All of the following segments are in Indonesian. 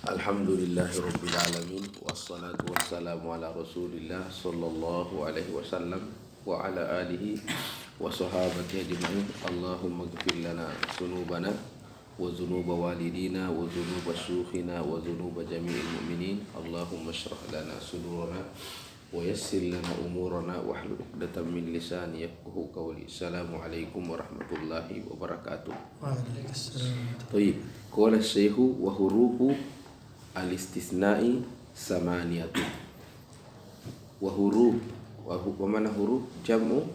Alhamdulillahirabbil alamin wassalatu wassalamu ala Rasulillah sallallahu alaihi wasallam wa ala alihi wa sahabatihi ajma'in. Allahumma ighfir lana dzunubana wa dzunuba walidina wa dzunuba syukhina wa dzunuba jami'il mu'minin. Allahumma shrah lana sudurana wa yassir lana umurana wahlul 'uqdatam min lisani yafqahu qawli. Assalamualaikum warahmatullahi wabarakatuh. Waalaikumsalam. Baik, qala syekhu wa hurufu al-istisna'i samaniyatu. Wa huruf wa mana huruf jam'u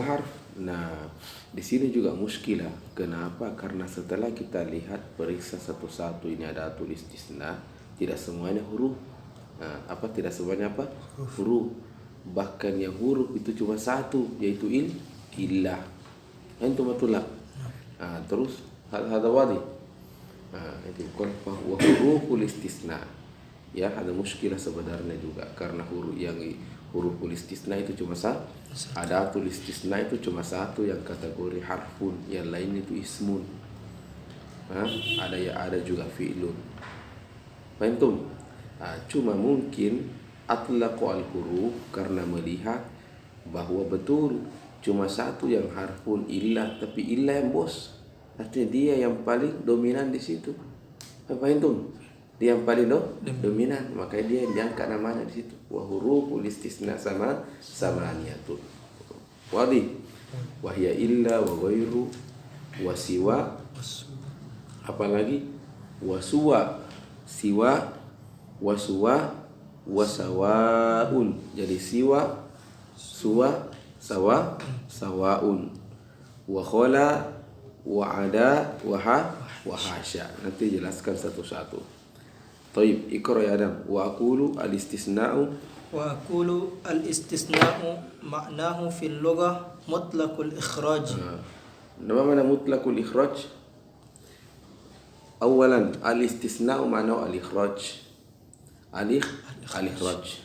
harf. Nah, di sini juga muskilah. Kenapa? Karena setelah kita lihat periksa satu-satu ini ada atul istisna, tidak semuanya huruf. Nah, tidak semuanya apa? Huruf. Bahkan yang huruf itu cuma satu, yaitu illah. Antum matulak. Terus hada wadi. Itu wa huruful istisna. Ya, ada muskilah sebenarnya juga karena huruful istisna itu cuma satu. Ada atul istisna itu cuma satu yang kategori harfun, yang lain itu ismun. Ada juga fi'lun. Fahimtum? Cuma mungkin atlaqu al-huruf karena melihat bahwa betul cuma satu yang harfun illah, tapi illah yang bos. Artinya dia yang paling dominan di situ. Fahimtum? Dia yang paling dominan, makanya dia yang diangkat namanya di situ. Wa huruful istisna samaniyatun. Wadi. Wa hiya illa wa ghairu wa siwa. Apalagi wasuwa, siwa, wasuwa, wasawaun. Jadi siwa, suwa, sawa, sawaun. Wa khala, wa ada, wa hasya. Nanti jelaskan satu-satu. Taib, ikra ya Adam. Wa aqulu al-istisna'u ma'nahu fil lughah mutlaqul ikhraj. Nama mana mutlaqul ikhraj? Awalan, al-istisna'u ma'nahu al-ikhraj. Al-ikhraj.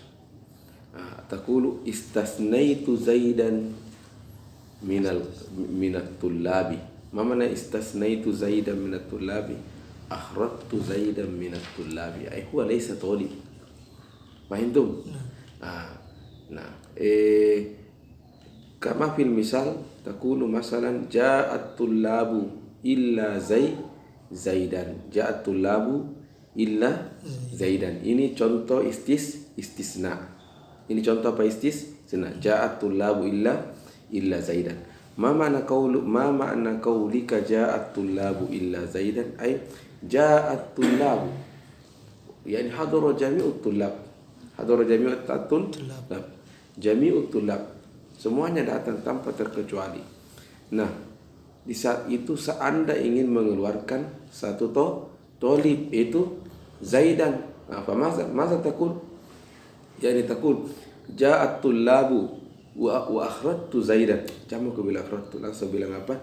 Taqulu istasnaitu Zaidan minat tullabi. Ma mana istasnaitu Zaidan minat tullabi? Akhrajtu Zaidan minat tullabi. Ay huwa laysa talib. Fahimtum? Kama fil misal taqulu masalan ja'at tullabu illa Zaidan. Ja'at tullabu illa Zaidan. Ini contoh istisna. Ini contoh apa istisna? Ja'at tullabu illa Zaidan. Ma ma'na qaulika ja'at tullabu illa Zaidan? Ay ja'at tullabu, yani hadara jami'ut tullab. Hadara jami'ut tullab. Jami'ut tullab. Semuanya datang tanpa terkecuali. Nah, di saat itu Anda ingin mengeluarkan satu tolib, itu Zaidan. Masa takul? Yani takul ja'at tullabu wa akhrajtu Zaidan. Jangan kau bilang akhrajtu, langsung bilang apa?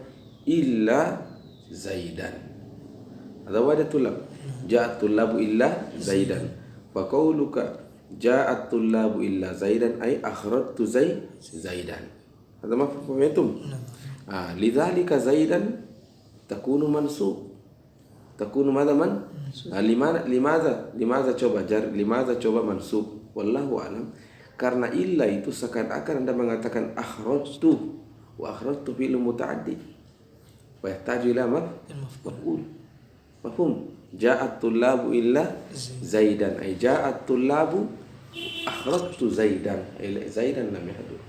Illa Zaidan. Ada wadah tullab. Ja'at tullabu illa Zaidan. Fa qauluka ja'at tullabu illa Zaidan ay akhrajtu Zaidan. Ada mafhum antum? Lidzalika Zaidan takunu mansub. Takunu madha man? Limadha coba mansub? Wallahu a'lam. Karena illa itu seakan-akan Anda mengatakan akhrajtu, wa akhrajtu fi'il muta'addi wa yahtaju ila maf'ul. Mafhum? Ja'at tullabu illa Zaidan ay ja'at tullabu akhrajtu Zaidan ay Zaidan lam yahdur.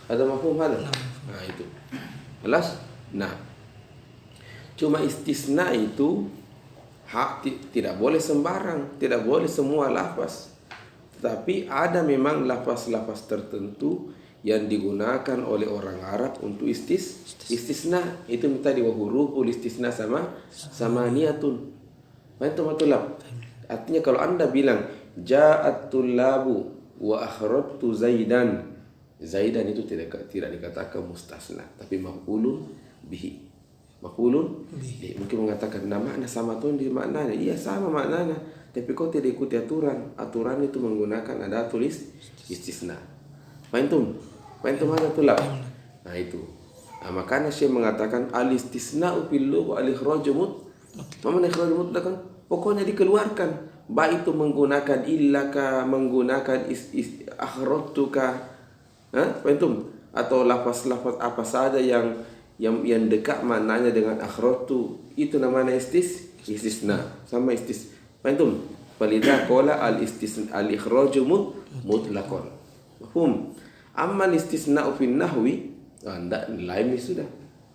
Ada mafhum hada? Itu. Jelas? Nah, cuma istisna itu tidak boleh sembarang, tidak boleh semua lafaz. Tapi ada memang lafaz-lafaz tertentu yang digunakan oleh orang Arab untuk istisna. Itu tadi wa huruful istisna samaniyatun. Fahimtum matulab? Artinya kalau Anda bilang ja'at tullabu wa akhrajtu Zaidan. Zaidan itu tidak dikatakan mustasna, tapi maf'ulun bihi. Maf'ulun bihi. Mungkin mengatakan nama sama tuh di maknanya. Iya sama maknanya. Tapi kau tidak ikuti aturan. Aturan itu menggunakan ada tulis istisna. Fahimtum? Fahimtum ada tulab? Nah itu. Makanya Syekh mengatakan al-istisna'u fil lugha al-ikhraju mutlaq. Mana ikhraju mutlaq kan? Pokoknya dikeluarkan. Baik itu menggunakan illaka, menggunakan akhrajtuka, Faham? Atau lafaz-lafaz apa saja yang dekat maknanya dengan akhrajtu, itu namanya istisna, sama Faham? Falidha qala al-ikhraju mutlaqan. Mafhum? Amma al-istisna'u fi nahwi, Anda lain sudah.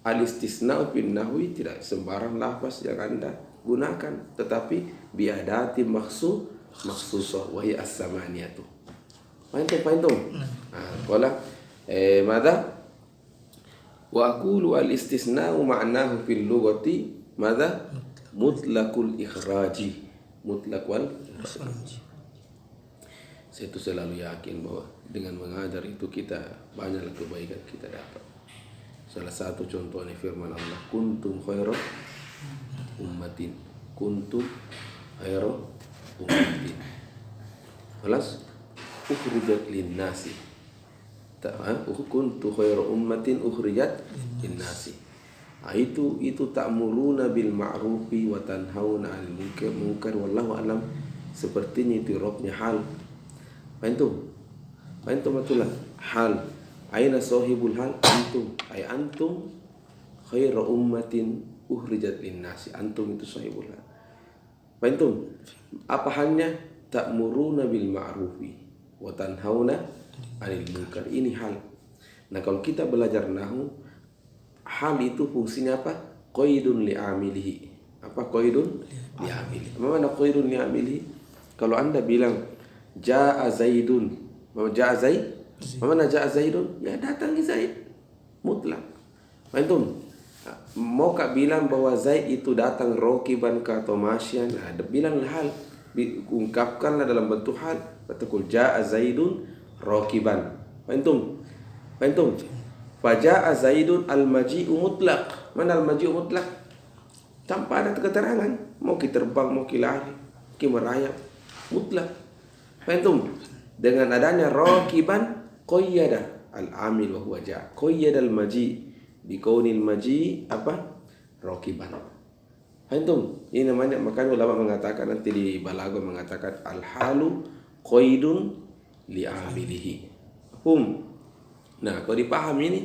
Al-istisna'u fi nahwi tidak sembarang lafaz yang Anda gunakan, tetapi biadati maksusah wa hiya as-samaniyatu. Faham? Qala mada? Wa aqulu al-istisna'u ma'nahu fil lughati mada? Mutlaqul ikhraji. Mutlaqul ikhraji. Saya itu selalu yakin bahwa dengan mengajar itu kita banyaklah kebaikan kita dapat. Salah satu contohnya firman Allah, kuntum khaira ummatin, kuntum khaira ummatin. Kelas ukhrijat linnasi. Kuntum khaira ummatin ukhrijat linnasi. Itu ta'muruna bil ma'rufi wa tanhauna 'anil munkar wallahu alam. Sepertinya itu robnya hal. Faham? Betul hal. Aina sahibul hal? Antum. Ay antum khairu ummatin ukhrijat linnasi. Antum itu sahibul hal. Faham? Apa halnya? Ta'muruna bil ma'rufi wa tanhauna 'anil munkar. Ini hal. Nah, kalau kita belajar nahwu, hal itu fungsinya apa? Qaidun li'amilihi. Apa qaidun li'amilihi? Apa makna qaidun li'amilihi? Kalau Anda bilang Ja'a Zaidun, Ja'a Zaid, mana Ja'a Zaidun? Ya datang Zaid, mutlak. Antum mau kak bilang bahwa Zaid itu datang rokiban ke atau masyan? Ada bilang hal, ungkapkanlah dalam bentuk hal. Betul, Ja'a Zaidun rokiban. Antum, Faja'a Zaidun al-maji'u mutlak. Mana al-maji'u mutlak? Tanpa ada keterangan. Mau kita terbang, mau kita lari, kita merayap, mutlak. Faham? Dengan adanya rakiban qayyada al-amil wa huwa ja'. Qayyada al-maji bi kaunil maji apa? Rakiban. Faham? Ini namanya, makanya ulama mengatakan nanti di balaghah mengatakan al-halu qaidun li'amilihi. Faham? Nah, kalau dipahami ini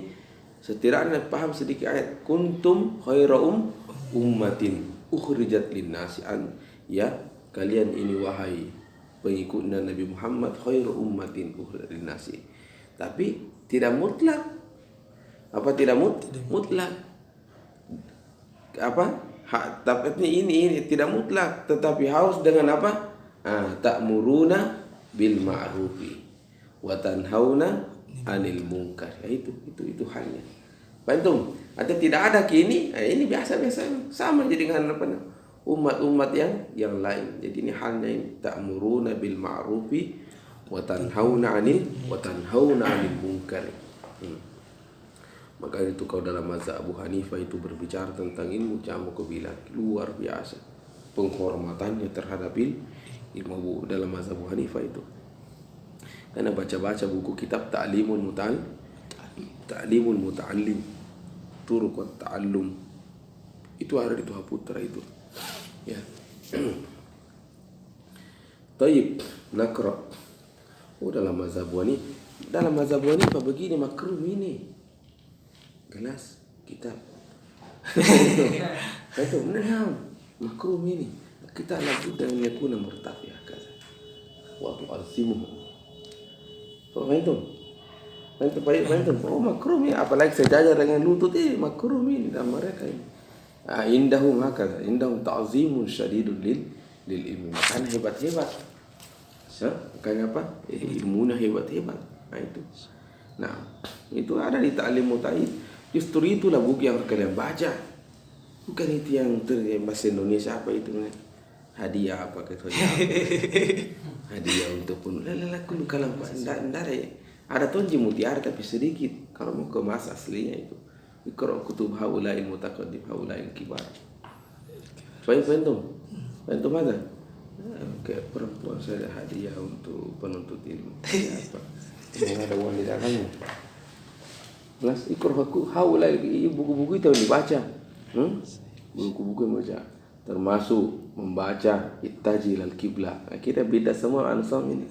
setidaknya paham sedikit ayat kuntum khaira ummatin ukhrijat linnasi an, ya kalian ini wahai pengikutnya Nabi Muhammad khairu ummatin ukhrijat linnasi. Tapi tidak mutlak. Apa tidak mutlak? Apa? Tapi ini tidak mutlak, tetapi harus dengan apa? Ta'muruna bil ma'rufi wa tanhauna 'anil munkar. Ya, itu halnya. Paham? Atau tidak ada kini, ini biasa-biasa sama jadi dengan apa? Umat-umat yang lain. Jadi ini halnya ini ta'muruna bil ma'rufi wa tanhauna 'anil munkar. Maka itu kalau dalam mazhab Abu Hanifah itu berbicara tentang ilmu jamu kebilang luar biasa penghormatannya terhadap ilmu dalam mazhab Abu Hanifah itu. Karena baca-baca buku kitab Ta'limul Muta'allim, Turuq Ta'allum, itu ada di Tuha Putra itu. Ya. Taib nakra. Dalam mazhab Hanifah begini makruh ini. Gelas kitab. Itu benar makruh ini. Kita labud dan yakuna murtafi'ah kaza. Wa tu'azzimuhu. Faham? Oh makruh ini, apalagi sejajar dengan lutut makruh ini dalam mereka ini. Indahum hakadha, indahum ta'zimun syadidun lil ilmi. Makanya hebat-hebat. Makanya apa? Ilmunya hebat-hebat. Nah itu. Nah, itu ada di Ta'lim Mutaid. Justru itulah buku yang kalian baca. Bukan itu yang bahasa Indonesia apa itu? Hadiah apa gitu. Hadiah untuk pun. Kulu kalam Pak. Ndar ada tonji mutiara tapi sedikit. Kalau mau kemas aslinya itu. Iqra kutub haula'il mutaqaddim haula'il kibar. Faham ada? Kayak perempuan saya ada hadiah untuk penuntut ilmu. Apa? Yang ada uang di dalamnya. Plus iqra haula'il buku-buku itu yang dibaca. Buku-buku yang baca. termasuk membaca ittajil al-qiblah. Kita beda semua ansong ini.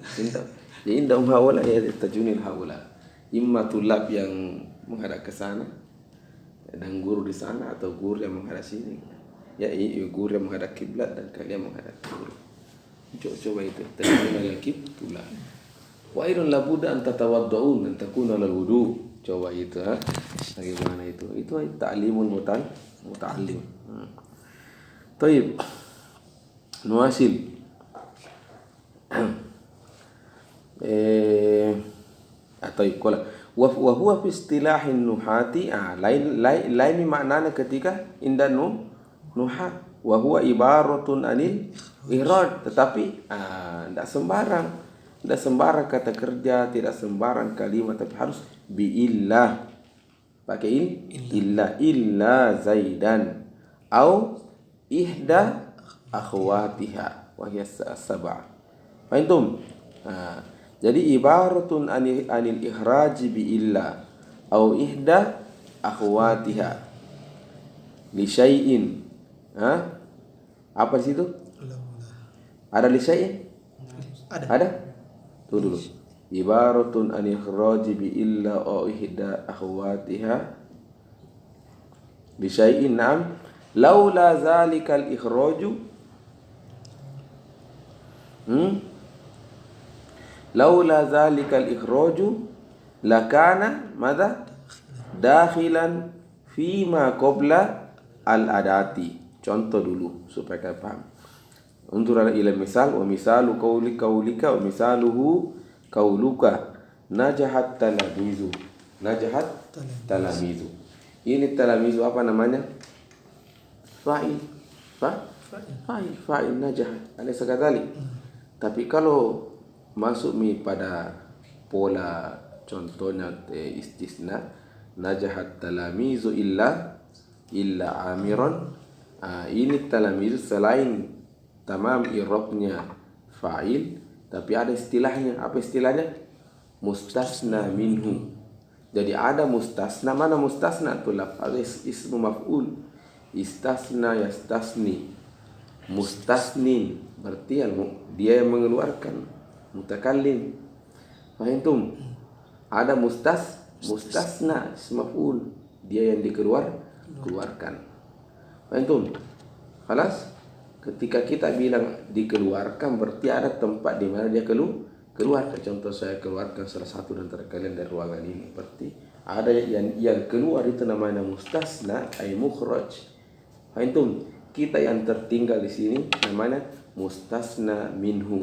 Ya indahum haula ya tajunil haula. Imma tulab yang menghadap ke sana dan guru di sana, atau guru yang menghadap sini. Ya guru yang menghadap kiblat dan kalian menghadap guru. Coba itu tajunil al-qiblah. Wa aidun labudda an tatawaddaun an takuna lal wudu. Coba itu bagaimana itu? Itu ta'limul muta'allim. Taib. Nuasil. Taib qala wa huwa fi istilahin nuhati lain maknanya ketika indah nuhat wa huwa ibaratun anil ihrad, tetapi tidak sembarang kata kerja, tidak sembarang kalimat, tapi harus biillah, pakai illa zaidan au ihda akhwatiha wa hiya sab'ah. Fahimtum? Jadi ibaratun anil ihraji biillah au ihda akhwatiha li syai'in. Apa di situ? Ada li syai'in? Ada? Tuh dulu. Ibaratun an ikhraji bi illa au ihda akhwatiha bi syai'in. Na'am. Laula zalikal ikhraju laula zalikal ikhraju lakana madha dakhilan fima qabla al-adati. Contoh dulu supaya kalian paham. Untur ila misal wa misalu qaulika wa misaluhu qauluka najahat talamizu. Ini talamizu apa namanya? Fa'il najahat. Alaysa kadzalik? Tapi kalau masuk pada pola contohnya istisna, najahat talamizu illa amiran. Ini talamizu selain tamam i'rabnya fa'il, tapi ada istilahnya. Apa istilahnya? Mustasna minhu. Jadi ada mustasna. Mana mustasna? Tulab ada ismu maf'ul. Istasna yastasni. Mustasnin berarti dia yang mengeluarkan. Mutakallim. Fahimtum? Ada mustasna ismu maf'ul, dia yang dikeluarkan. Fahimtum? Khalas? Ketika kita bilang dikeluarkan, berarti ada tempat di mana dia keluar. Contoh, saya keluarkan salah satu antara kalian dari ruangan ini, berarti ada yang keluar, itu namanya mustasna ay mukhraj. Fahimtum? Kita yang tertinggal di sini namanya mustasna minhu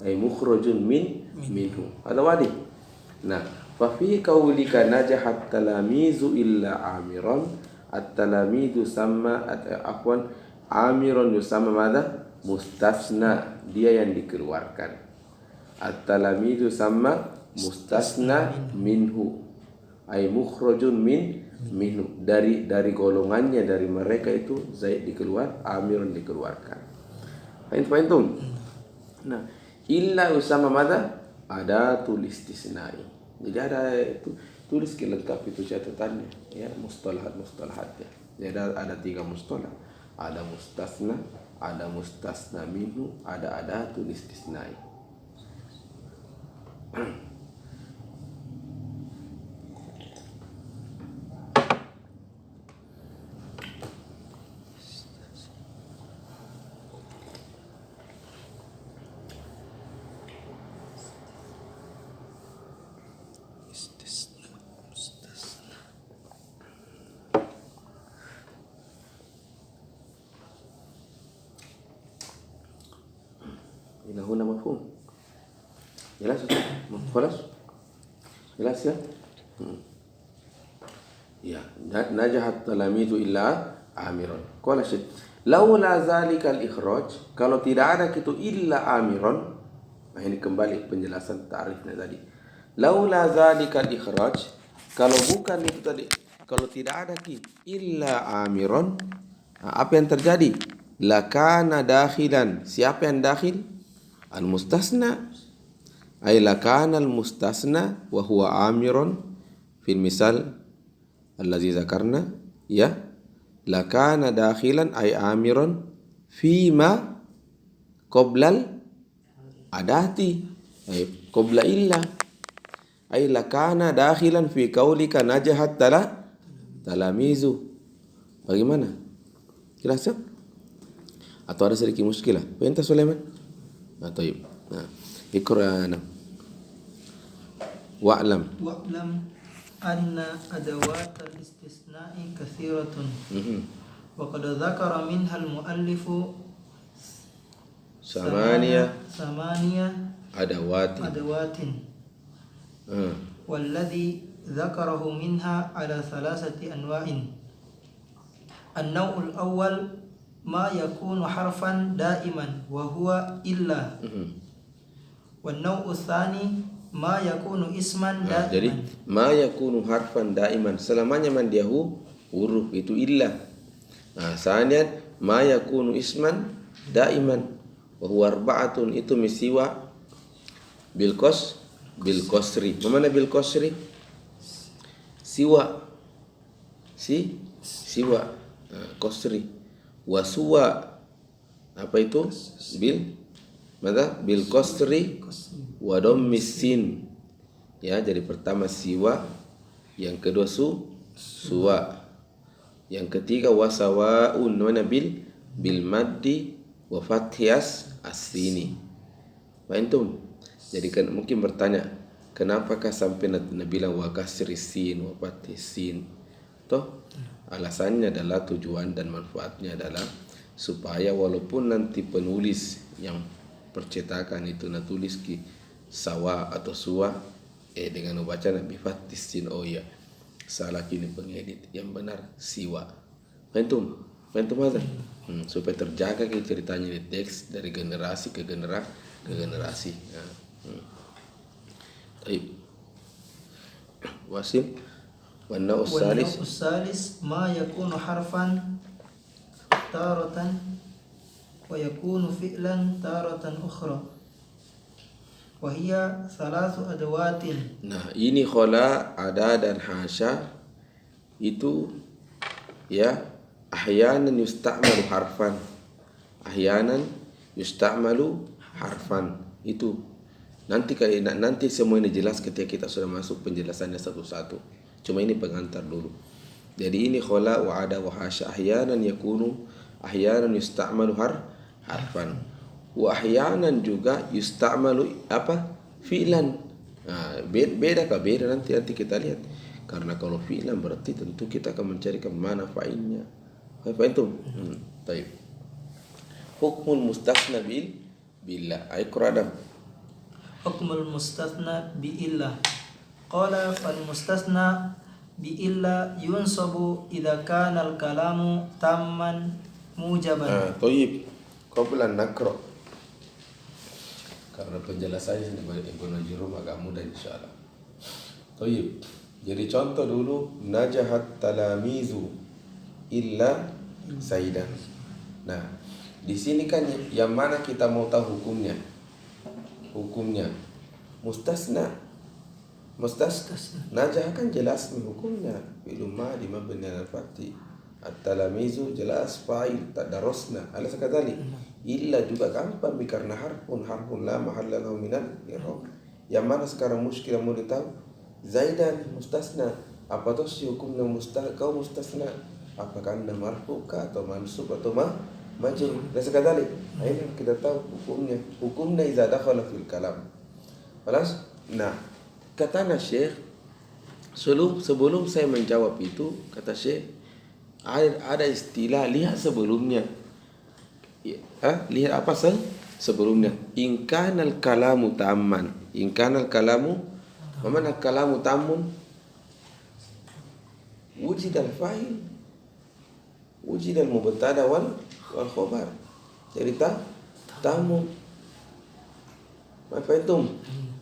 ay mukhrajun minhu. Ada wadi. Nah, fa fi qaulika najahat talamizu illa amiran, at-talamizu sama amiron yusama madha? Mustasna, dia yang dikeluarkan. At-talamidu sama mustasna minhu ay mukhrajun minhu, dari golongannya, dari mereka itu Zaid dikeluar, Amirun dikeluarkan. Fahimtum? Nah, illa yusama madha? Adatul istisnai. Jadi ada itu, tulis lengkap itu catatannya ya, mustalahat-mustalahatnya. Jadi ada 3 mustalah. Ada mustasna, ada mustasna minhu, ada adatul istisnai. Ila huna mafhum. Jelas Ustaz? Khalas? Jelas ya? Ya, najahat talamizu illa amiran. Qala syed, laula zalikal ikhraj, kalau tidak ada itu illa amiran. Nah, ini kembali penjelasan ta'rifnya tadi. Laula zalikal ikhraj, kalau bukan itu tadi, kalau tidak ada illa amiran, apa yang terjadi? Lakana dakhilan. Siapa yang dakhil? Al-mustasna. Ay lakana al-mustasna wa huwa amirun fil misal allazi zakarna, ya. Lakana dakhilan ay amirun fima qoblal adati ay qabla illa ay lakana dakhilan fi qaulika najahat talamizu. Bagaimana? Jelas ya? Atau ada sedikit muskilah? Perintah Sulaiman? Atau nah, ikra wa'lam anna adawat al-istisna'i kathiratun wa qad dzakara minha al-muallifu samaniya adawatin walladhi dzakarahu minha ala thalathati anwa'in. An-naw'ul awwal ma yakunu harfan da'iman wa huwa illa. Wan-naw'u tsani ma yakunu isman da'iman. Jadi ma yakunu harfan da'iman, selamanya man dia huruf itu illa. Nah, sanian ma yakunu isman da'iman wa huwa arba'atun, itu misiwa bil qasri. Mana bil qasri? Siwa. Siwa. Qasri. Wasuwa, apa itu? Bil qasri wa dhammis sin. Ya, jadi pertama siwa, yang kedua suwa, yang ketiga wasawaun, mana bil maddi wa fathiyas as-sini. Fahimtum? Jadi kan mungkin bertanya, kenapakah sampai Nabi bilang wa kasri sin wa fathis sin? Toh alasannya adalah tujuan dan manfaatnya adalah supaya walaupun nanti penulis yang percetakan itu tulis ki sawa atau suwa, dengan membaca Nabi fathis sin, oh ya salah kini pengedit, yang benar siwa. Fahimtum ada? Supaya terjaga ke ceritanya di teks dari generasi ke generasi. Baik. Wasim wan-naw'u salis ma yakunu harfan taratan wa yakunu fi'lan taratan ukhra wa hiya thalathu adawatin. Nah, ini khala, ada dan hasya itu ya ahyanan yusta'malu harfan. Ahyanan yusta'malu harfan. Itu nanti semua ini jelas ketika kita sudah masuk penjelasannya satu-satu. Cuma ini pengantar dulu. Jadi ini khala wa ada wa hasya ahyanan yusta'malu harfan. Wa ahyanan juga yusta'malu apa? Fi'lan. Nah, beda nanti kita lihat. Karena kalau fi'lan berarti tentu kita akan mencari mana fa'ilnya. Fahimtum? Baik. Hukmul mustasna billah. Iqra Adam. Hukmul mustasna bi illah. Qala fal mustasna bi illa yunsabu idza kana al kalamu tamman mujaban. Thayyib. Qabla nakra. Karena penjelasannya di Ibnu Jurum agak mudah insyaallah. Thayyib. Jadi contoh dulu, najahat talamizu illa zaidan. Nah, di sini kan yang mana kita mau tahu hukumnya? Hukumnya mustasna. Najah kan jelas nih hukumnya. Fi'lun madi mabni al fathi. At-talamizu jelas fa'il tadarusna. Alas kadali. Illa juga gampang karena harfun la mahalla lahu minal i'rab. Yang mana sekarang muskilah mau ditahu? Zaidan mustasna. Apa tuh si hukumnya kau mustasna? Apakah anda marfu'kah atau mansub atau majrur? Alas kadali. Ini kita tahu hukumnya. Hukumnya idza dakhala fil kalam. Alas? Nah, kata Syekh, sebelum saya menjawab itu, kata Syekh, ada istilah, lihat sebelumnya. Lihat apa sebelumnya? In kanal kalamu tamman. In kanal kalamu, mana kalamu tammun? Wujid al-fa'il, wujid al-mubtada wal khabar. Jadi tamu. Apa itu?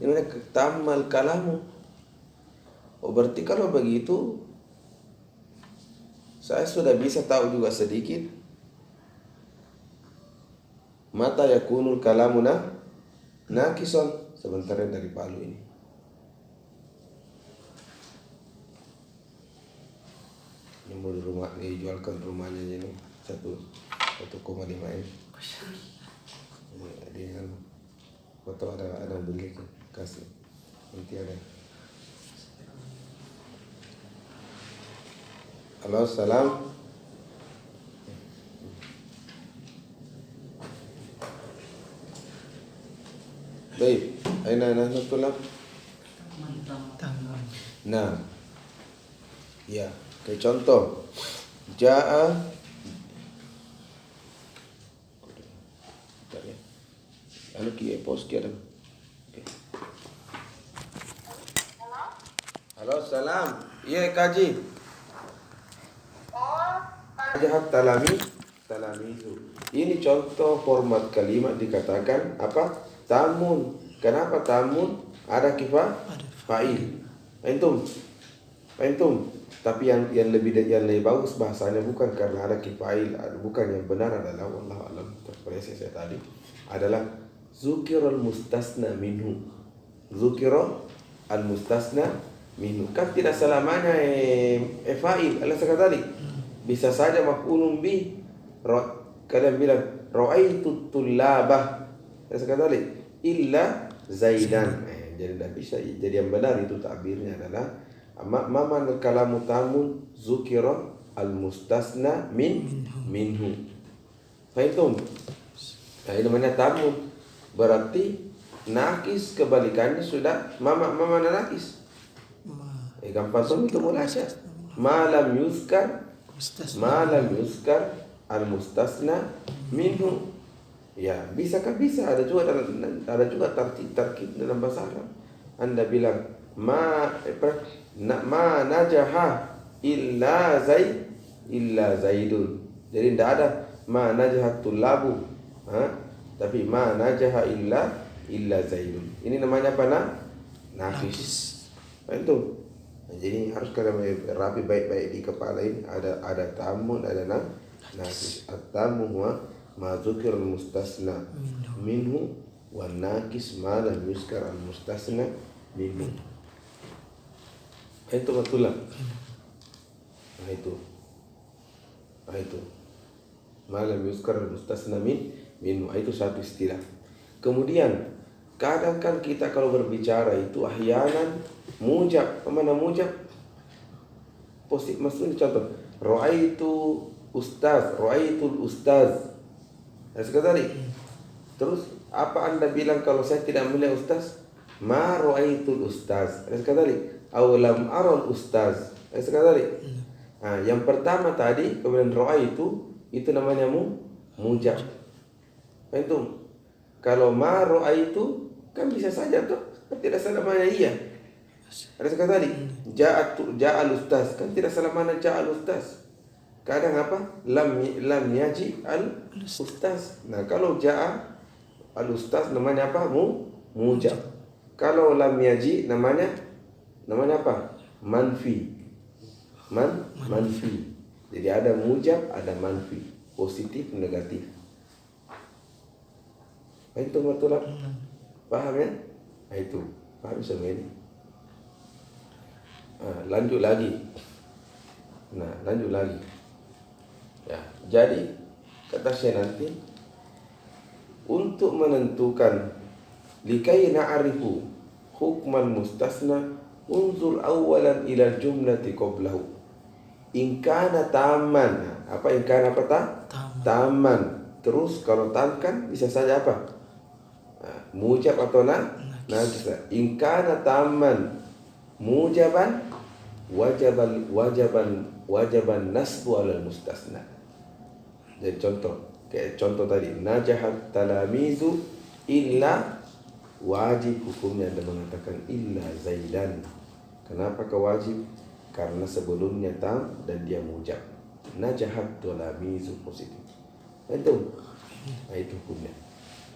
Ini tamal kalamu. Oh, berarti kalau begitu saya sudah bisa tahu juga sedikit mata yakunul kalamuna nakison sebentar dari Palu ini. Ini mau dijualkan rumahnya ini. 1,5 M. Dia foto ada beli kasih nanti ada. Halo, salam. Baik, aina nahnu tulab. Nah, ya, kayak contoh, jaa, anu kia pos kia ada. Halo, salam. Iya, kaji. Jahat talamizu. Ini contoh format kalimat dikatakan apa? Tamun. Kenapa tamun? Ada fa'il. Antum. Tapi yang lebih bagus bahasanya bukan karena ada fa'il, bukan, yang benar adalah wallahu alam, terpresi saya tadi adalah zukirul mustasna minhu. Zukirul al mustasna minhu. Kan tidak selamanya fa'il. Allah sekali tadi. Bisa saja maf'ulun bi. Kalian bilang ra'aitu tullabah. Sekali tadi illa zaidan. Jadi tidak bisa. Jadi yang benar itu takbirnya adalah maman kalamu tamun zukira al mustasna minhu. Fahim? Nah, ini namanya tamun. Berarti nakis kebalikannya sudah mama nakis. Gampang itu mulai malam yuzkar al mustasna minhu. Ya, bisakah? Bisa. Ada juga tarkib dalam bahasa Arab. Anda bilang ma najaha illa zaidun. Jadi tidak ada ma najahat tullabu, tapi ma najaha illa zaidun. Ini namanya apa? Nafis. Itu. Jadi harus kalian rapi baik-baik di kepala ini. Ada tamun, ada nafis. At-tamu huwa ma dzukira al-mustasna minhu wa nakis ma lam yuzkar al-mustasna minhu. Itu betul lah. Itu ma lam yuzkar al-mustasna minhu. Itu satu istilah. Kemudian kadang kan kita kalau berbicara itu ahyanan mujab. Mana mujab? Positif, maksudnya contoh ra'aitul ustaz. Sekali. Terus apa Anda bilang kalau saya tidak melihat ustaz? Ma ra'aitul ustaz. Sekali. Aw lam aral ustaz. Sekali. Nah, yang pertama tadi kemudian ra'aitu itu namanya mujab. Itu. Kalau ma ra'aitu kan bisa saja tuh, tidak selamanya iya. Ada sekali tadi ja'al ustaz, kan tidak selamanya ja'al ustaz. Kadang apa? Lam yaji al ustaz. Nah, kalau ja'a al ustaz namanya apa? Mujab. Kalau lam yaji namanya apa? Manfi. Manfi. Jadi ada mujab, ada manfi, positif, negatif. Itu betul lah. Paham ya? Nah, itu. Paham semua ini? Lanjut lagi. Ya, jadi kata saya nanti untuk menentukan likai na'arifu hukman mustasna unzur awalan ila jumlati qablahu. In kana taman. Apa in kana apa taman. Terus kalau tam kan bisa saja apa? Mujab atau nakis. In kana taman mujaban wajaban nasbu alal mustasna. Jadi kayak contoh tadi najahat talamizu illa, wajib hukumnya Anda mengatakan illa zaidan. Kenapa kewajib? Karena sebelumnya tam dan dia mujab. Najahat talamizu positif. Itu hukumnya.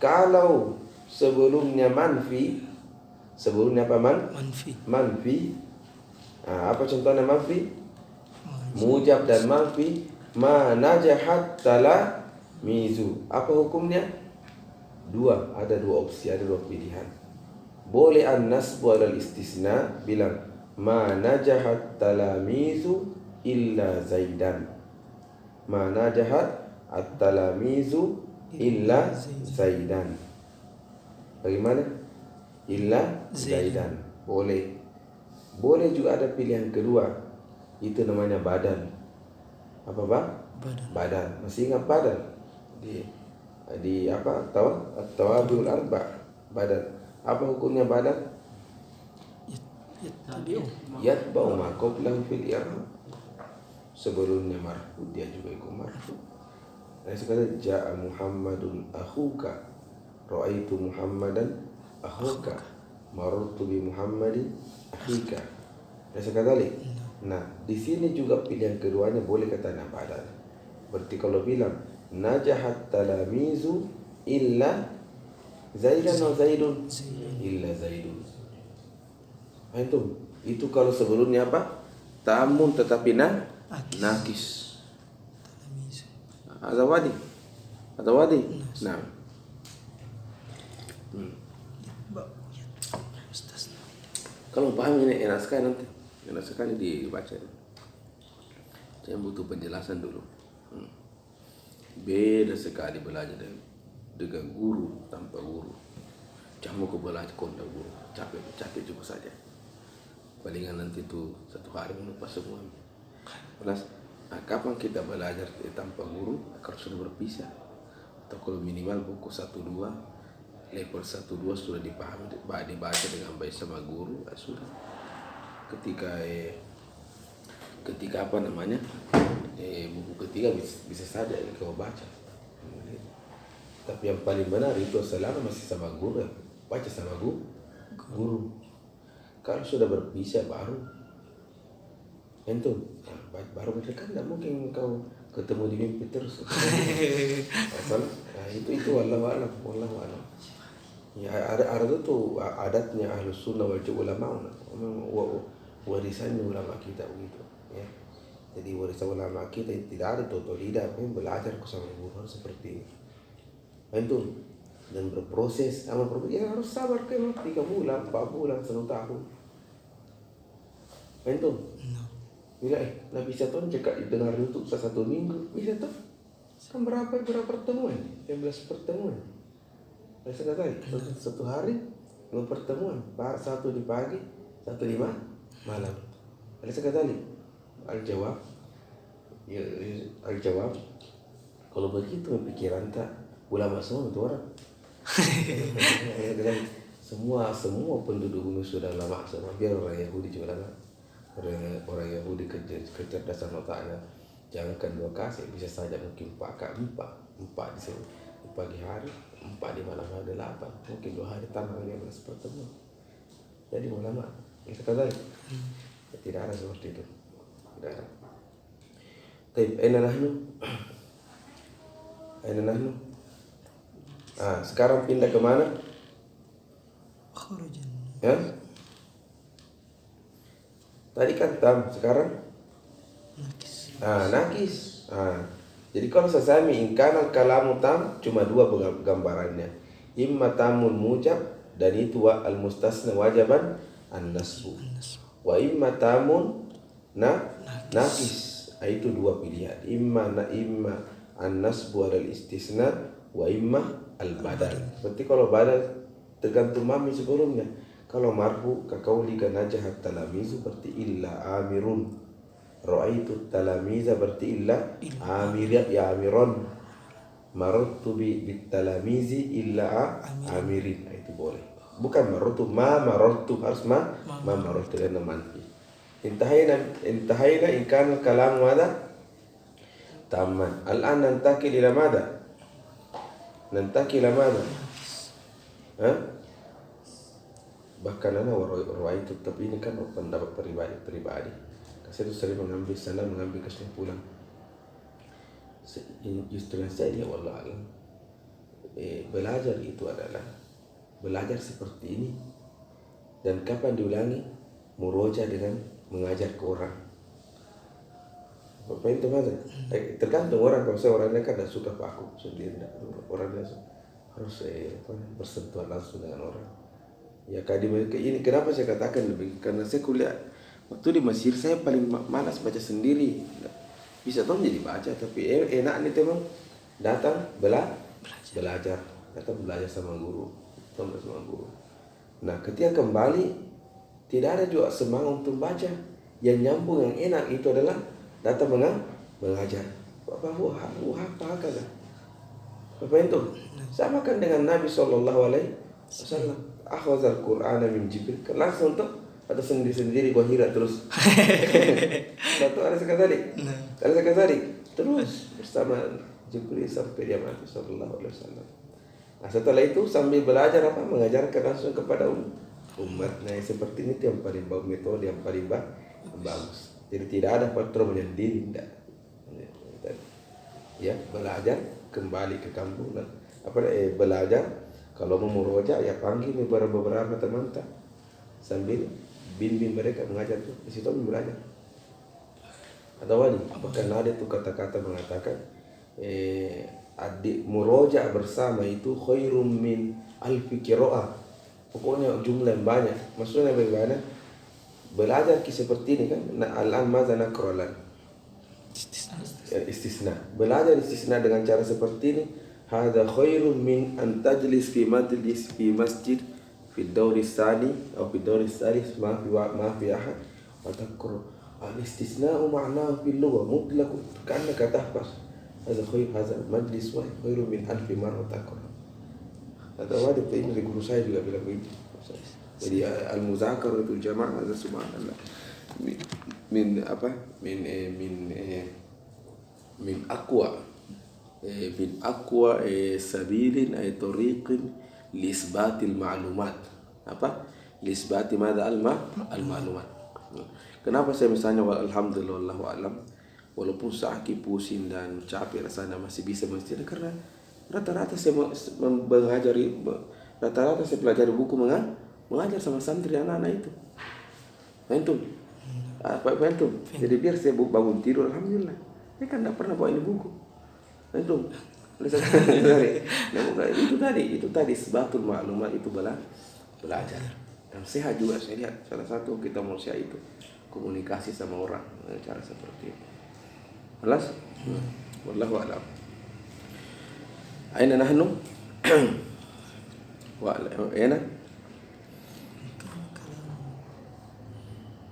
Kalau sebelumnya manfi, sebelumnya apa manfi. Apa contohnya manfi? Mujab dan manfi. Ma najahat talamizu. Apa hukumnya? Ada dua opsi, ada dua pilihan. Boleh an-nasbu alal istisna, bilang ma najahat talamizu illa zaidan. Ma najahat at-talamizu illa Zaidan. Bagaimana? Illa Zaidan. Boleh. Boleh juga ada pilihan kedua. Itu namanya badal. Apa, Pak? Badal. Masih ingat badal? Di apa? At-tawabiul arba. Badal. Apa hukumnya badal? Yatba'u ma qablahu fil i'rab. Sebelumnya marfu dia juga ikut marfu. Nah, sekarang ja'a Muhammadun akhuka, ra'aitu Muhammadan akhuka, marartu bi Muhammadin akhika. Nah, sekarang nah, di sini juga pilihan keduanya boleh kata badal. Berarti kalau bilang najahat talamizu illa Zaidan atau Zaidun? Illa Zaidun. Nah, itu kalau sebelumnya apa? Tamun tetapi nakis. Ada wadi. Nah. Kalau paham ini enak sekali nanti. Enak sekali dibaca. Saya butuh penjelasan dulu. Beda sekali belajar dengan guru tanpa guru. Kamu ke belajar konda guru. Capek juga saja. Palingan nanti itu satu hari melupa semua. Kapan kita belajar tanpa guru? Kalau sudah berpisah, atau kalau minimal buku 1-2, level 1-2 sudah dipahami, dibaca dengan baik sama guru, sudah. Ketika apa namanya, buku ketiga bisa saja kau baca. Tapi yang paling benar itu selama masih sama guru, baca sama guru. Kalau sudah berpisah baru baru kan tidak mungkin kau ketemu di mimpi terus. Nah, itu wallahu a'lam. Ya ada tuh adatnya Ahlus Sunnah wal Ulama, warisannya ulama kita begitu ya. Jadi warisan ulama kita tidak ada otodidak, belajar sama guru harus seperti ini. Dan berproses ya harus sabar 3 bulan, 4 bulan, 1 tahun. Bila nak bisa tuh cekak dengar YouTube 1 minggu bisa tuh kan berapa pertemuan? 15 pertemuan. Saya kata tadi 1 hari 2 pertemuan, 1 di pagi, 1 di malam. Saya kata tadi al-jawab kalau begitu pikiran tak ulama semua itu orang. semua penduduk bumi sudah lama semua, biar orang Yahudi juga lama. Orang Yahudi kecerdasan otaknya jangankan 2 kasih, bisa saja mungkin 4 di sini di pagi hari, 4 di malam hari, 8 mungkin 2 hari tambah 15 pertemuan. Jadi ulama itu kata tidak ada seperti itu, tidak ada. Tapi aina nahnu sekarang pindah ke mana? Ya? Tadi kan tam, sekarang nakis. Jadi kalau sesami ingkana kalamu tam cuma 2 gambarannya. Imma tamun mujab dan itu al-mustasna wajaban an-nasbu. Wa imma tamun nakis. Itu 2 pilihan. Imma an-nasbu adalah istisna wa imma al-badal. Berarti kalau badal tergantung mami sebelumnya. Kalau marfu kaqaulika najahat talamizu berarti illa amirun. Ra'aitu talamiza berarti illa amirat ya amiron. Marartu bit talamizi illa amirin. Itu boleh. Bukan marartu harus marartu dan manfi. Intahayna in kana kalam madha tamman. Al-an nantakil ila madha? Nantakil ila madha? Bahkan ruai itu, tapi ini kan pendapat pribadi. Saya itu sering mengambil kesimpulan. Justru saya wallah alam. Belajar itu adalah belajar seperti ini. Dan kapan diulangi? Muroja dengan mengajar ke orang. Apa itu maksud? Tergantung orang. Kalau saya orangnya kan tidak suka paku sendiri. Orangnya harus bersentuhan langsung dengan orang. Ya ini kenapa saya katakan lebih, karena saya kuliah waktu di Mesir saya paling malas baca sendiri. Bisa toh jadi baca, tapi enak nih teman datang belajar, datang belajar sama guru, sama guru. Nah, ketika kembali tidak ada juga semangat untuk baca. Yang nyambung, yang enak itu adalah datang mengajar. Bapak apa kah? Bapak itu sama kan dengan Nabi Sallallahu Alaihi Wasallam. Akhazal Quran min Jibril, kan langsung tuh atau sendiri gua hira terus. Satu ada sekali terus bersama Jibril sampai dia mati Sallallahu Alaihi Wasallam. Nah, setelah itu sambil belajar mengajarkan langsung kepada umat. Nah, seperti ini yang paling bagus, metode yang paling bagus. Jadi tidak ada faktor menyendiri, tidak. Ya, belajar kembali ke kampung. Belajar kalau mau muroja ya panggil beberapa teman sambil bimbing mereka mengajar tuh di situ belajar. Atau wali, apakah ada tuh kata-kata mengatakan adik muroja bersama itu khairum min alfi qiraah. Pokoknya jumlah yang banyak. Maksudnya bagaimana? Belajar seperti ini kan. Al-an madza naqralan. Istisna. Belajar istisna dengan cara seperti ini. Hadza khairun min an tajlis fi masjid fi ad-dawr ats-tsani atau fi ad-dawr ats-tsalits ma fi ahad wa taqra. Al-istisna'u ma'nahu fil lugha mutlaq ka'annaka tahfaz. Hadza majlis wa khairun min alfi marra taqra. Ada wadi ini guru saya juga bilang begitu. Jadi al-muzakaratul jamaah ada subhanallah. Min aqwa sabilin ay tariqin li isbatil ma'lumat. Li isbati madza al-ma'lumat. Kenapa saya misalnya alhamdulillah wallahu alam walaupun sakit pusing dan capek rasanya masih bisa mengerti karena rata-rata saya pelajari buku mengajar sama santri anak-anak itu. Antum. Jadi biar saya bangun tidur alhamdulillah. Saya kan tidak pernah bawa ini buku. Antum. Itu tadi sebatul maklumat itu belajar. Dan sehat juga saya lihat salah satu kita manusia itu komunikasi sama orang cara seperti itu. Jelas? Wallahu a'lam. Aina nahnu? Wa aina?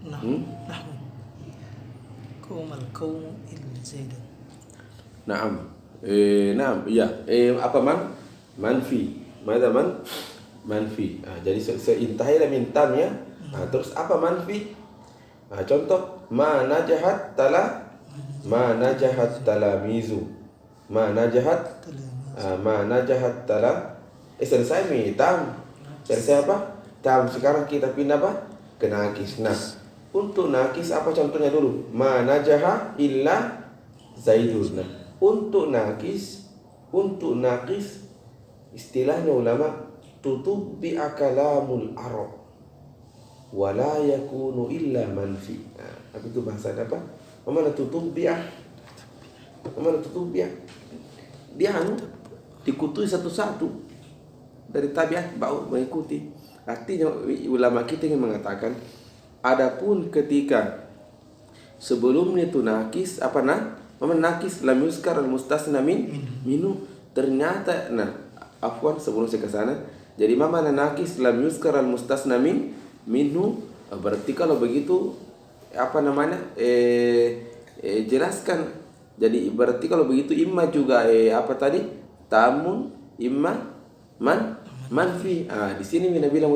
Nahnu Qaumal qaum illa zaidan. Naam. Naam, iya. Apa manfi. Mada manfi. Jadi seintahila min tamnya. Terus apa manfi? Contoh ma najahat talamizu. Ma najahat selesai mi tam. Selesai apa? Tam. Sekarang kita pindah apa? Ke nakis. Nah, untuk nakis apa contohnya dulu? Ma najaha illa zaidun. Nah, untuk nakis istilahnya ulama tutubbi akalamul arab wala yakunu illa manfi. Apa itu bahasa apa? Mana tutubbi'ah? Dia dikutuhi satu-satu dari tabiat bau mengikuti. Artinya ulama kita ingin mengatakan adapun ketika sebelumnya itu nakis nakis lam yuskar al mustasna minu ternyata sebelum saya ke sana jadi mana nakis lam yuskar al mustasna minhu berarti kalau begitu jelaskan. Jadi berarti kalau begitu imma juga tamun imma manfi. Di sini bilang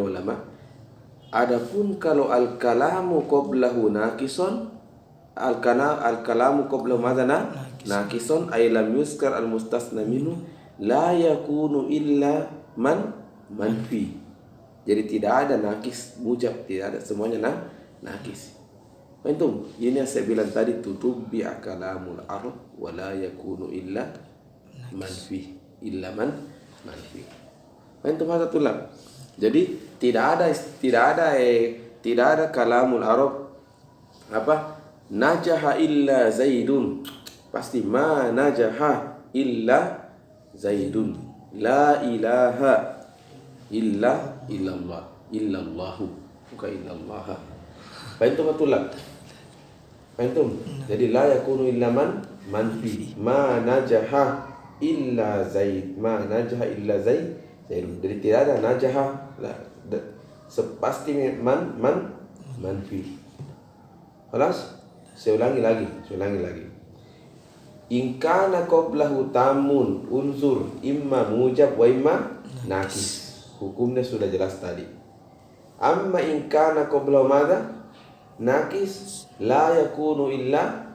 ulama adapun kalau al-kalamu qablahu naqison al-kalamu qablahu madana naqison ay lam yuskar al-mustasna minhu la yakunu illa manfi. Jadi tidak ada nakis mujab, tidak ada semuanya nakis. Antum, ini yang saya bilang tadi tutubbi kalamul arab wa la yakunu illa manfi. Antum hadza tulab. Jadi tidak ada kalamul arab najaha illa zaidun. Pasti ma najaha illa zaidun. La ilaha illallahu bukan illallah. Antum betul. Antum. Jadi la yakunu illa manfi. Ma najaha illa Zaid. Ma najaha illa Zaid. Jadi tidak ada najaha pasti manfi. Halas? Saya ulangi lagi. In kana qablahu tamun unsur imma mujab wa imma nakis. Hukumnya sudah jelas tadi. Amma in kana qablahu madza? Nakis la yakunu illa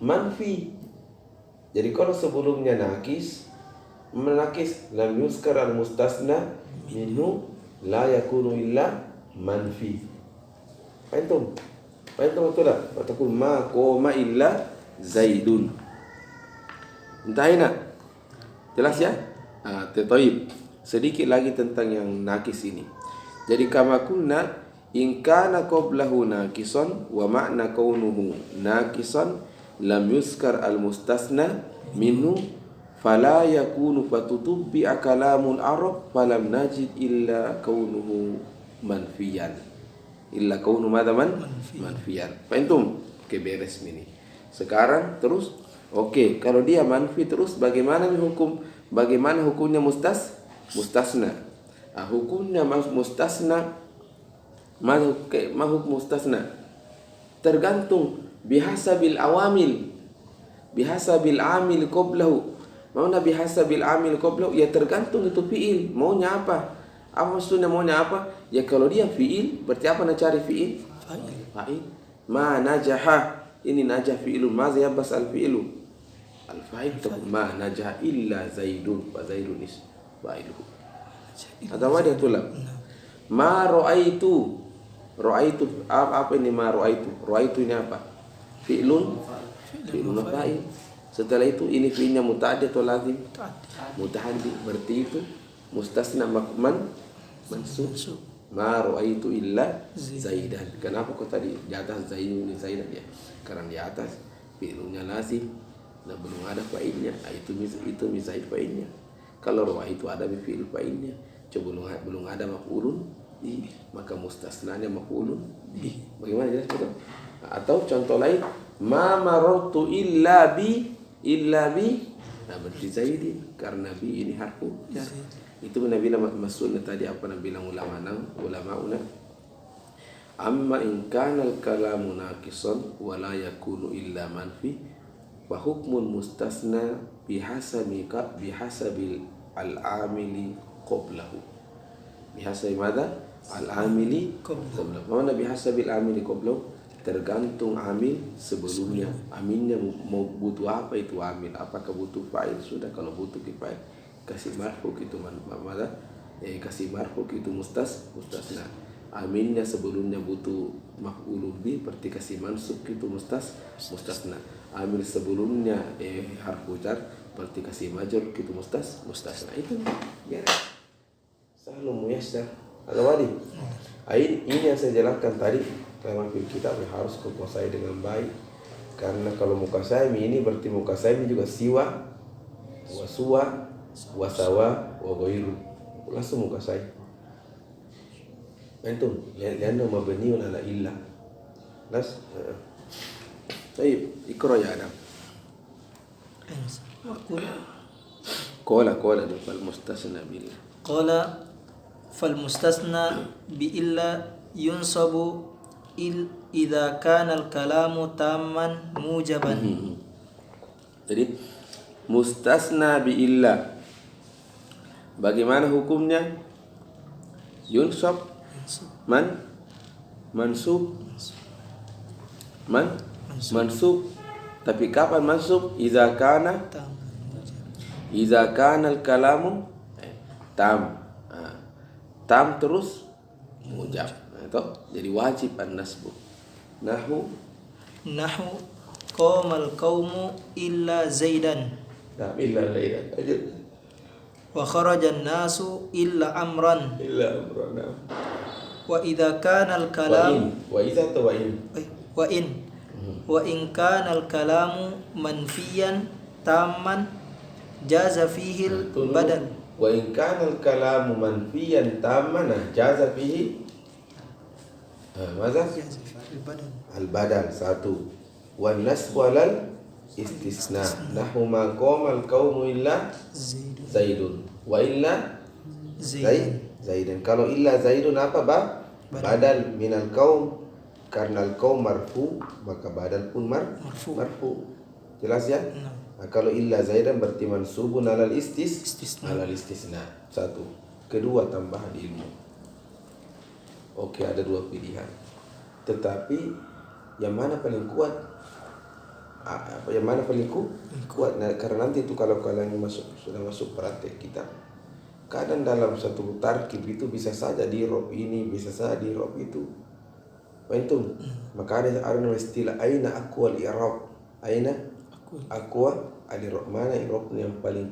manfi. Jadi kalau sebelumnya nakis lam yuskar al mustasna minhu la yakunu illa manfi. Faham betul tak? Wataku ma qoma illa Zaidun. Entahina. Jelas ya? Tetaib. Sedikit lagi tentang yang nakis ini. Jadi kama kunna in kana qablahu nakison wa ma'na kaunuhu nakison lam yuskar al mustasna minhu fala yakunu fatutubbi kalamul arab falam najid illa kaunuhu manfiyan. Illa kaunu madza manfiyan. Faham? Oke, beres ini. Sekarang terus kalau dia manfi terus bagaimana hukumnya mustasna? Hukumnya mustasna hukum mustasna tergantung bihasabil amil qablahu. Mana bihasabil amil qablahu? Ya tergantung itu fiil maunya apa. Apa maksudnya maunya apa? Ya kalau dia fiil, berarti apa nak cari fiil? Fa'il. Ma najaha. Ini najah fiilun. Ma yabas al-fiilu. Al-fa'il takun ma najaha illa Zaidun. Wa Zaidun is fa'iluhu. Atau apa dia tulab? Ma ra'aitu. Ra'aitu. Apa ini ma ra'aitu? Ra'aitu ini apa? Fiilun. Fiilun fa'il. Setelah itu ini fiilnya muta'addi atau lazim? Muta'addi. Berarti itu mustasna mansub. Ma ra'aitu illa Zaidan. Kenapa kok tadi di atas Zaidun Zaidan ya? Karena di atas fi'ilnya lazim. Nah belum ada fa'ilnya. Itu Zaid fa'ilnya. Kalau ra'aitu ada fi'il fa'ilnya. Coba belum ada maf'ulun bi, maka mustasnanya maf'ulun bi. Bagaimana jelas betul? Atau contoh lain, ma marartu illa bi. Nah berarti Zaidin karena bi ini harfu jar. Itu Nabi maksudnya tadi apa Nabi bilang ulama. Amma in kana al-kalamu naqisan wa la yakunu illa manfi wa hukmun mustasna bihasabil al-amili qablahu. Bihasabi madza? Al-amili qablahu. Mana bihasabil amili qablahu? Tergantung amil sebelumnya. Amilnya mau butuh apa itu amil? Apakah butuh fa'il? Sudah kalau butuh fa'il kasih marfu itu mana? Kasih marfu itu mustasna. Aminnya sebelumnya butuh maf'ulun bi, berarti kasih mansub itu mustasna. Amil sebelumnya harfu jar, berarti kasih majrur itu mustasna. Itu ya. Selalu muyassar. Ada wadi. Ini yang saya jelaskan tadi. Kalau kita harus kuasai dengan baik. Karena kalau mukasaimi ini berarti mukasaimi juga siwa, wasuwa, wasawa, wagairu. Langsung mukasai. Antum, lianna mabniun ala illa. Las. Baik, ikra ya Adam. Qala fal mustasna bil. Qala fal mustasna bi illa yunsabu idza kana al-kalamu tamman mujaban. Jadi mustasna bi illa bagaimana hukumnya? Yunsab mansub tapi kapan mansub? Idza kana al-kalamu tam terus mujab. Jadi wajib an-nasbu. Nahu qamal qaumu illa Zaidan. Illa Zaidan. Wa kharajan nasu illa amran. Wa idza kana al-kalam wa in kana al-kalamu manfiyan tamman jaza fihi al-badal. Wa in kana al-kalamu manfiyan tamman jaza fihi al-badal. Satu. wan nasbu alal istisna. Nahu ma qamal qaumu illa zaidun wa illa zaidan. Kalau illa zaidun apa badal minal qaum, karena al qaum marfu maka badal pun marfu. Jelas ya? Nah, kalau illa zaidan berarti mansubun alal istisna. Satu. Kedua, tambahan ilmu. Oke, ada dua pilihan. Tetapi yang mana paling kuat? Yang mana paling kuat? Nah, karena nanti itu kalau kalian sudah masuk praktek kita, kadang dalam satu tarkib itu bisa saja di rob ini, bisa saja di rob itu. Antum, maka ada istilah aina aqwal i'rab. Aina aqwa al-i'rab, mana i'rab yang paling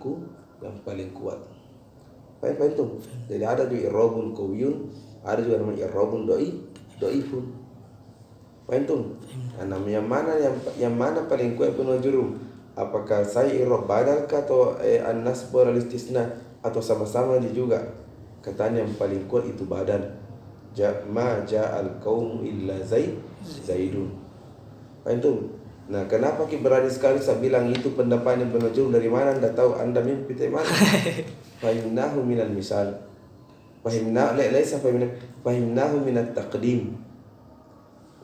kuat. Paham antum? Jadi ada juga i'rabun qawiyun, ada juga namanya i'rabun dhaifun. Paham antum? Nah, yang mana paling kuat penujuru? Apakah saya i'rab badal atau an-nasb wal istisna, atau sama-sama juga? Katanya yang paling kuat itu badal. Ma ja'al qaum illa zaidun. Paham antum? Nah, kenapa berani sekali saya bilang itu pendapatnya penujur? Dari mana Anda tahu? Anda mimpi dari mana? Fahimnahu minal misal. Fahimnahu minat taqdim.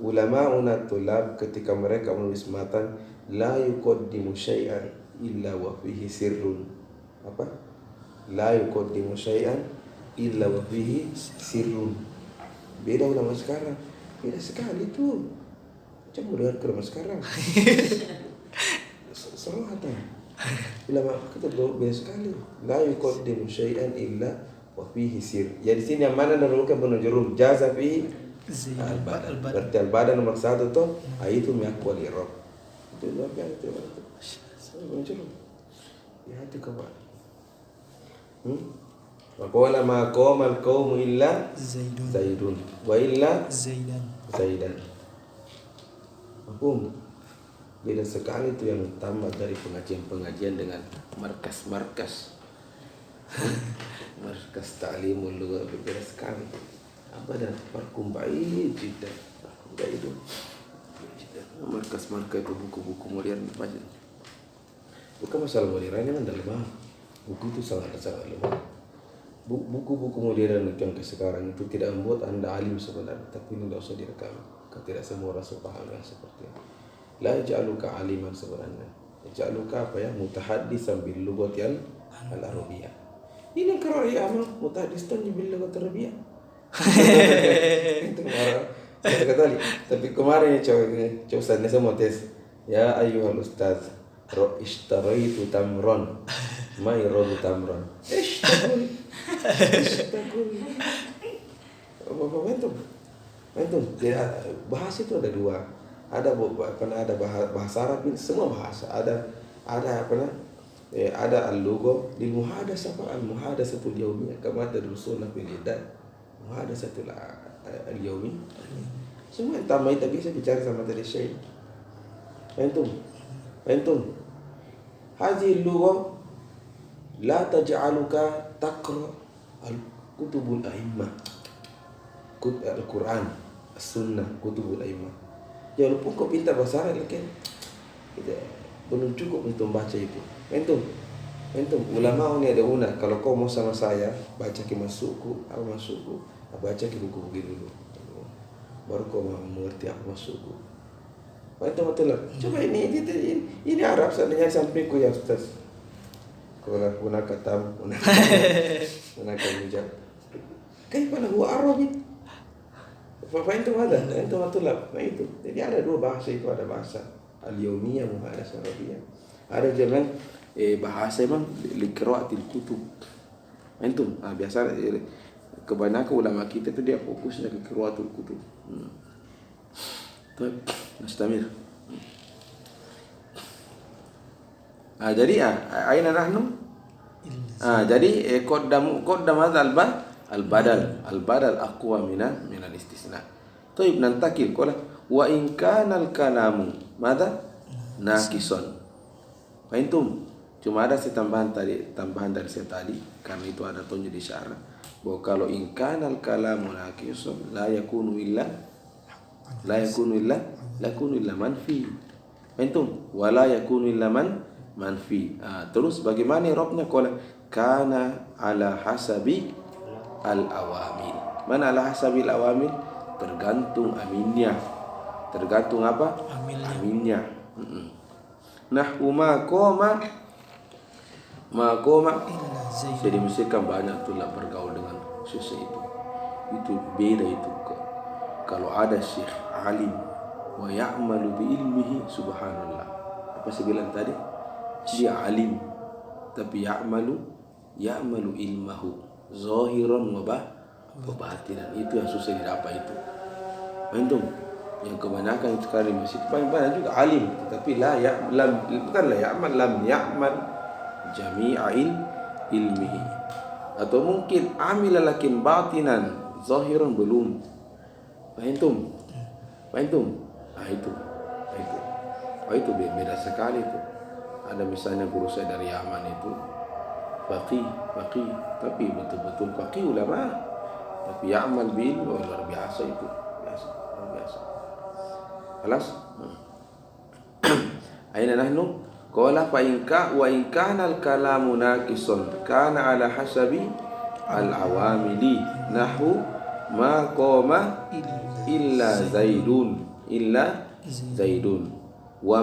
Ulama'una tulab ketika mereka menulis matan, la yuqaddimu syai'an illa wa fihi sirrun. Apa? La yuqaddimu syai'an illa wa fihi sirrun. Beda ulama sekarang. Beda sekali tuh. Coba dengar ke ulama sekarang. Serahatan. Ulama kata beda sekali. La yuqaddimu syai'an illa wa fihi sir. Ya di sini yang mana menurunkan penujurun jaza fihi al-badal. Berarti al-badal nomor satu tuh itu miaqwal i'rab. Itu luar biasa itu. Penujurun. Ya hati kawan. Wa qala ma qamal qaumu illa zaidun wa illa zaidan. Mafhum? Beda sekali itu yang tambah dari pengajian dengan markas markas ta'limul lugha, beda sekali. Apa dah farqum ba'id jiddan. Itu markas itu buku-buku modern baca. Bukan masalah modernnya kan dalam buku itu sangat lemah. Buku-buku modern yang sekarang itu tidak membuat Anda alim sebenarnya, tapi ini tidak usah direkam. Tidak semua orang sepaham yang seperti itu. La yaj'aluka aliman sebenarnya. Yaj'aluka apa ya? Mutahaddisan bil lughati al-arabiyyah. Ini kalau ya amal mutahaddisan bil lughati al-arabiyyah. Itu orang kata tadi. Tapi kemarin coba saya semua tes. Ya ayyuhal ustaz, ishtaraitu tamron. Ma yarabu tamron. Antum, bahasa itu ada dua. Ada bahasa Arab, semua bahasa. Ada al-lugha lil muhadatsah, al-muhadatsatul yaumiyah kama tadrusuna fil idah. Muhadatsatul al-yaumi. Semua yang tamai tak bisa bicara sama tadi syekh. Antum. Hadhihi al-lugha la taj'aluka taqra al-kutubul a'immah. Al-Quran, As-Sunnah, kutubul a'immah. Ya walaupun kau pintar bahasa Arab kan, belum cukup untuk membaca itu. Antum, ulama ini ada kalau kau mau sama saya, baca ke masukku, baca ke buku begini dulu. Baru kau mau mengerti apa masukku. Antum betul. Coba ini Arab seandainya sampingku ya Ustaz. Kalau gunakan tam, gunakan hujab. Kayak huwa Arabi. Antum ada, antum tulab. Nah itu. Jadi ada dua bahasa itu, ada bahasa al-yaumiyah, muhadatsah arabiyah. Ada jalan bahasa memang liqra'atil kutub. Antum, biasa kebanyakan ulama kita itu dia fokusnya ke qira'atul kutub. Baik, nastamir. Jadi aina nahnu? Jadi qaddam hadzal al-badal aqwa min al-istisna. Taib nantakil qala wa in kana al-kalamu madza naqisan. Antum, cuma ada tambahan dari saya tadi, karena itu ada tonnya di syarah bahwa kalau in kana al-kalamu naqisan la yakunu illa manfi. Antum wala yakunu illa manfi. Terus bagaimana i'rabnya? Qala kana ala hasabi al-awamil. Mana ala hasabi al-awamil? Tergantung aminnya. Tergantung apa? Aminnya. Nahwu ma qoma jadi mesti kan banyak tuh lah bergaul dengan syekh itu. Itu beda itu. Kalau ada syekh alim wa ya'malu bi ilmihi, subhanallah. Apa saya bilang tadi? Dia alim tapi ya'malu ilmahu zahiran wa batinan. Itu yang susah didapat itu. Antum yang kebanyakan sekali masih banyak juga alim tetapi bukanlah ya'mal, lam ya'mal jami'a ilmihi, atau mungkin amila lakin batinan zahiran belum. Antum itu beda sekali itu. Ada misalnya guru saya dari Yaman itu faqih tapi betul-betul faqih ulama, tapi ya'mal bil luar biasa itu, luar biasa. Kelas? Aina nahnu? Qala fa in kana al-kalamu naqisan kana ala hasabi al-awamili nahwu ma qama illa zaidun wa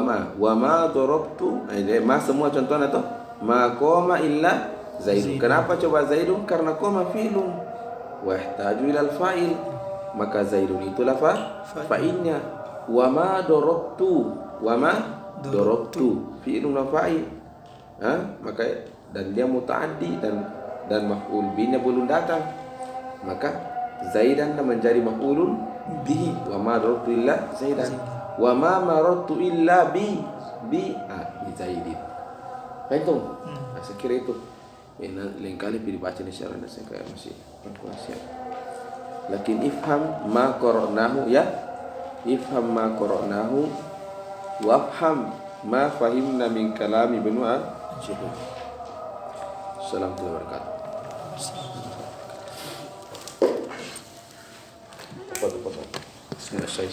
ma darabtu. Ma semua contohnya tuh ma qama illa zaidun. Kenapa coba zaidun? Karena qama fi'lun wa yahtaju ila al-fa'il, maka zaidun itulah fa'ilnya. Wa ma darabtu fi'lun wa fa'il. Maka dan dia mutaaddi dan maf'ul bihi belum datang, maka zaidan menjadi maf'ulun bihi. Wa ma darabtu illa zaidan wa ma marartu illa bi zaidin. Betul? Saya kira itu. Lain kali pilih baca ni syarah saya kayak masih kurang siap. Lakin ifham ma qara'nahu ya. Ifham ma qara'nahu wafham ma fahimna min kalami Ibnu Al-Jubur. Assalamualaikum warahmatullahi wabarakatuh. Selesai.